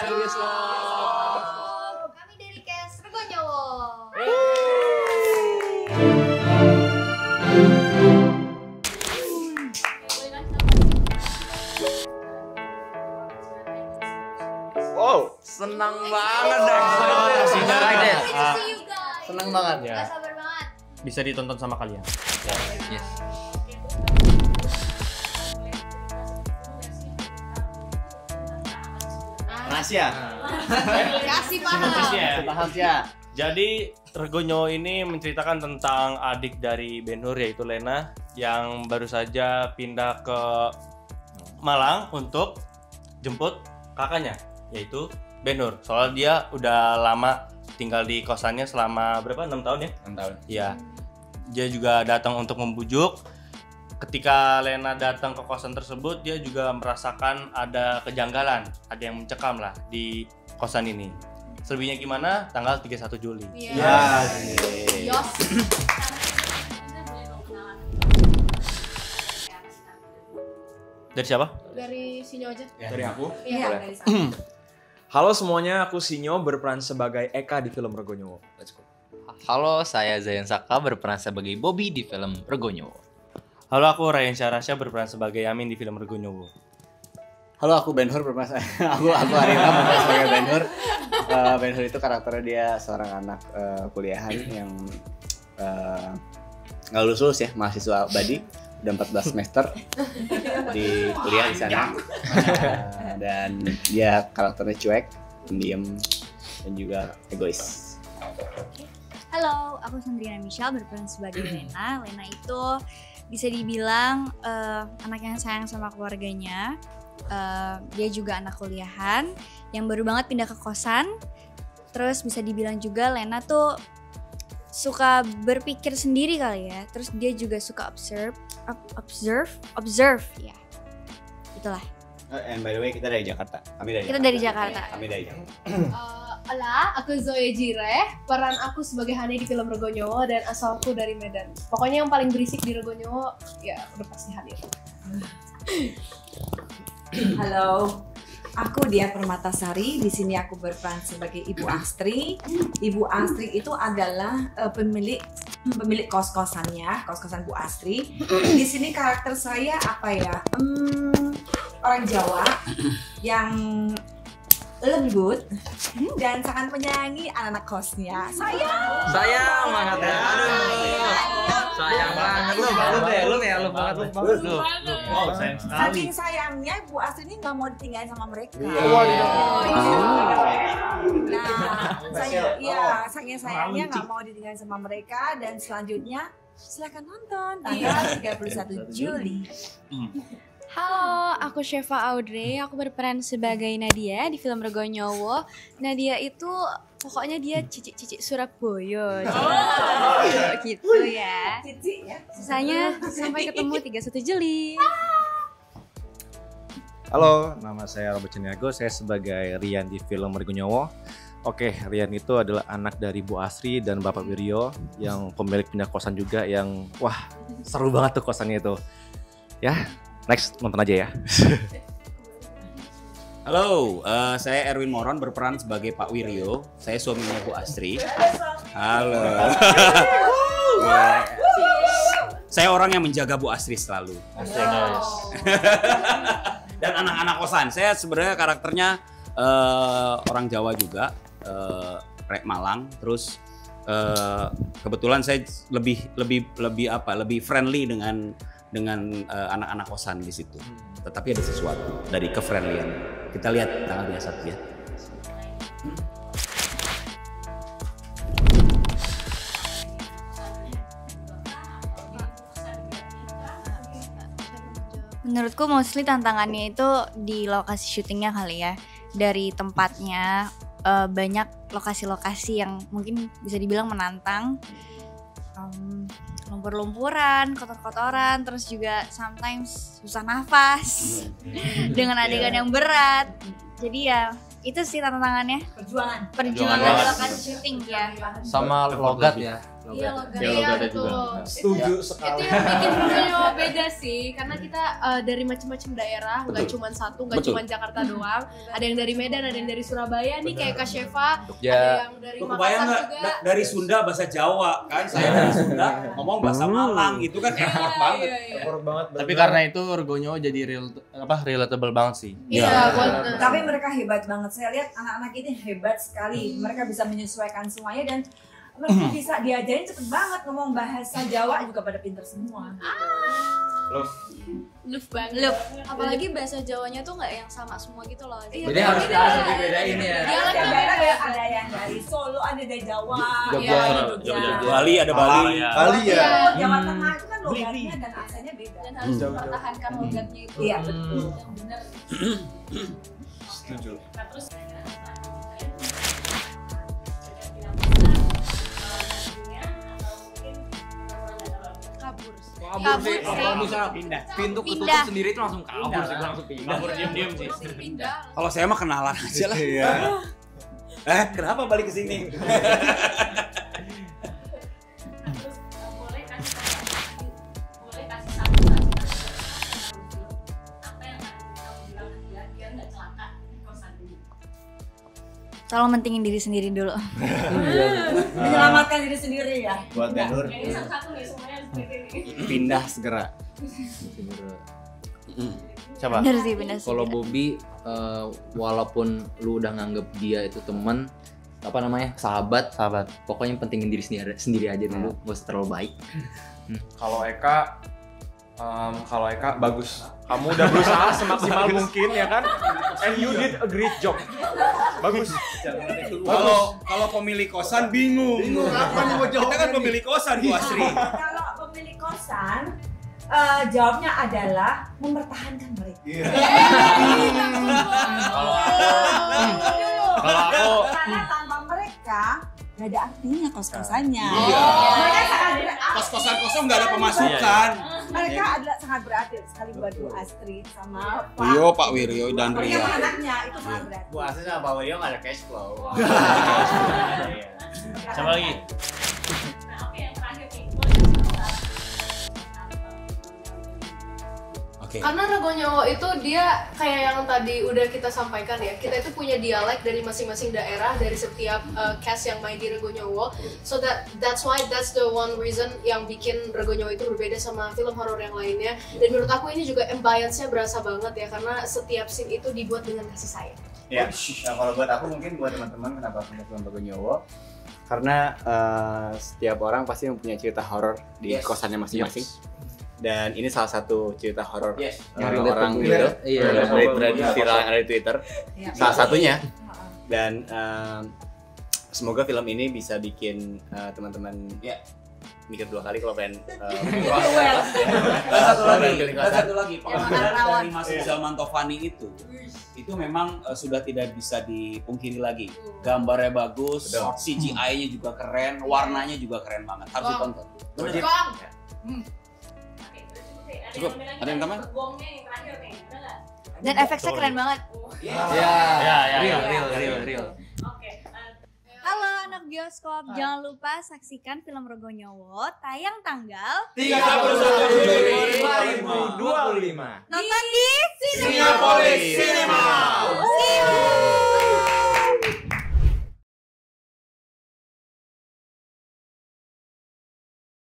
Kami dari Kes Regonyowo. Wow, senang banget deh. Senang banget ya. Gak sabar banget. Bisa ditonton sama kalian. Yes. Rahasia. Kasih paham. Paham ya. Jadi Regonyowo ini menceritakan tentang adik dari Ben-Hur yaitu Lena yang baru saja pindah ke Malang untuk jemput kakaknya yaitu Ben-Hur. Soalnya dia udah lama tinggal di kosannya selama berapa? 6 tahun ya? 6 tahun. Iya. Dia juga datang untuk membujuk. Ketika Lena datang ke kosan tersebut, dia juga merasakan ada kejanggalan, ada yang mencekam lah di kosan ini. Selebihnya gimana? Tanggal 31 Juli. Iya. Yos. Dari siapa? Dari Sinyo aja. Dari aku. Iya, Boleh. dari sana. Halo semuanya, aku Sinyo berperan sebagai Eka di film Regonyowo. Let's go. Halo, saya Zayan Saka berperan sebagai Bobby di film Regonyowo. Halo, aku Ryan Syarasya berperan sebagai Amin di film Regonyowo. Halo, aku Ben-Hur berperan aku Arina berperan sebagai Ben-Hur. Ben-Hur itu karakternya dia seorang anak kuliahan yang nggak lulus ya, mahasiswa abadi, udah 14 semester di kuliah di sana. Dan dia karakternya cuek, pendiam, dan juga egois. Halo, aku Sandrina Michelle berperan sebagai Lena. Lena itu bisa dibilang anak yang sayang sama keluarganya. Dia juga anak kuliahan yang baru banget pindah ke kosan. Terus bisa dibilang juga Lena tuh suka berpikir sendiri kali ya. Terus dia juga suka observe ya. Itulah. And by the way, kita dari Jakarta. Kami dari Kita Jakarta. dari Jakarta. Kami dari Jakarta. Halo, aku Zoe Jireh. Peran aku sebagai Hani di film Regonyowo dan asalku dari Medan. Pokoknya yang paling berisik di Regonyowo ya udah pasti hadir. Halo, aku Dia Permatasari. Di sini aku berperan sebagai Ibu Astri. Ibu Astri itu adalah pemilik kos-kosannya, kos-kosan Bu Astri. Di sini karakter saya apa ya? Orang Jawa yang lembut dan sangat menyayangi anak-anak kosnya. Sayang banget ya. Sayang banget lu banget. Wow, sayang sekali. Saking sayangnya Bu Astri ini nggak mau ditinggalin sama mereka. Nah, saking sayangnya nggak mau ditinggalin sama mereka dan selanjutnya silakan nonton tanggal 31 Juli. Halo, aku Sheva Audrey. Aku berperan sebagai Nadia di film Regonyowo. Nadia itu pokoknya dia cicik-cicik Surabaya. Gitu ya. Cici ya. Sisanya sampai ketemu 31 Juli. Halo, nama saya Robert Ceniago, saya sebagai Rian di film Regonyowo. Oke, Rian itu adalah anak dari Bu Asri dan Bapak Wiryo yang pemilik pindah kosan juga yang wah seru banget tuh kosannya itu. Ya, next nonton aja ya. Halo, saya Erwin Moron berperan sebagai Pak Wiryo. Saya suaminya Bu Astri. Halo. Saya orang yang menjaga Bu Astri selalu. Dan anak-anak kosan. Saya sebenarnya karakternya orang Jawa juga, Rek Malang. Terus kebetulan saya lebih friendly dengan anak-anak kosan di situ. Tetapi ada sesuatu dari kefriendlyan. Kita lihat tanggal 21 ya. Menurutku mostly tantangannya itu di lokasi syutingnya kali ya. Dari tempatnya banyak lokasi-lokasi yang mungkin bisa dibilang menantang. Lumpur-lumpuran, kotor-kotoran, terus juga sometimes susah nafas dengan adegan yang berat. Jadi ya itu sih tantangannya. Perjuangan Perjuangan di lokasi syuting ya. Sama logat ya. Iya, logat. Iya, ada tuh. juga. Setuju Itu sekali. yang bikin Rogonyowo beda sih, karena kita dari macam-macam daerah, nggak cuma satu, nggak Betul. cuma Jakarta doang. Ada yang dari Medan, ada yang dari Surabaya nih kayak Kak Sheva, Jogja. ada yang dari Lu kebayang Makassar nggak juga. dari Sunda bahasa Jawa kan? Saya dari Sunda ngomong bahasa Malang itu kan effort banget. Effort banget. Tapi karena itu Rgonyowo jadi relatable banget sih. Iya, buat Tapi mereka hebat banget. Saya lihat anak-anak ini hebat sekali. Mereka bisa menyesuaikan semuanya dan mereka bisa diajarin cepet banget ngomong bahasa Jawa juga pada pinter semua. love banget. Loh, apalagi bahasa Jawanya tuh nggak yang sama semua gitu loh. Jadi harus dibedain ya. Ada daerah ada yang dari Solo, ada dari Jawa, Jogja. Jogja. Bali ada Bali. Bali ya. Jawa Tengah itu kan logatnya dan aksennya beda. Dan harus mempertahankan logatnya itu. Iya betul. Yang benar. Setuju. Kabur. Kabur sih. Kabur sih. Kalau misalnya pintu ketutup Pindah. sendiri itu langsung kabur sih, gue langsung pindah. Kabur diem-diem sih. Pindah. Kalau saya mah kenalan aja lah. Iya. Kenapa balik ke sini? Tolong mentingin diri sendiri dulu. Menyelamatkan diri sendiri ya. Buat Benur pindah segera. Siapa? Bener sih, bener sih. Kalau Bobby, walaupun lu udah nganggep dia itu temen, apa namanya, sahabat, pokoknya pentingin diri sendiri aja dulu, gak usah terlalu baik. Kalau Eka bagus. Kamu udah berusaha semaksimal mungkin ya kan? And you did a great job. Bagus. Kalau pemilik kosan bingung. Kita kan pemilik kosan Bu Asri. Kalau pemilik kosan jawabnya adalah mempertahankan mereka. Kalau aku Karena tanpa mereka nggak ada artinya kos-kosannya. Iya. Mereka sangat berarti. Kos-kosan kosong nggak ada pemasukan. Mereka adalah sangat berarti sekali buat Bu Astri sama Pak. Rio, Pak Wiryo dan Pokoknya Ria. anaknya itu sangat berarti. Bu Asri sama Pak Wiryo nggak ada cash flow. siapa lagi? Oke. Karena Rogonyowo itu dia kayak yang tadi udah kita sampaikan ya, kita itu punya dialek dari masing-masing daerah, dari setiap cast yang main di Rogonyowo. So that's the one reason yang bikin Rogonyowo itu berbeda sama film horor yang lainnya. Dan menurut aku ini juga ambience-nya berasa banget ya, karena setiap scene itu dibuat dengan kasih sayang. Ya, nah kalau buat aku mungkin buat teman-teman kenapa aku film Rogonyowo karena setiap orang pasti mempunyai cerita horor di kosannya masing-masing. Dan ini salah satu cerita horor orang gitu, dari viral yang ada di Twitter. Salah satunya. Dan semoga film ini bisa bikin teman-teman mikir dua kali kalau pengen Satu lagi, pengambilan dari Mas Rizal Mantovani itu memang sudah tidak bisa dipungkiri lagi. Gambarnya bagus, CGI-nya juga keren, warnanya juga keren banget. Harus ditonton. Bener. Cukup. Ada yang tambahan? Dan efeknya keren banget. Real. Halo anak bioskop, jangan lupa saksikan film Rogonyowo tayang tanggal 31 Juli 2025. nonton di Cinepolis Cinema.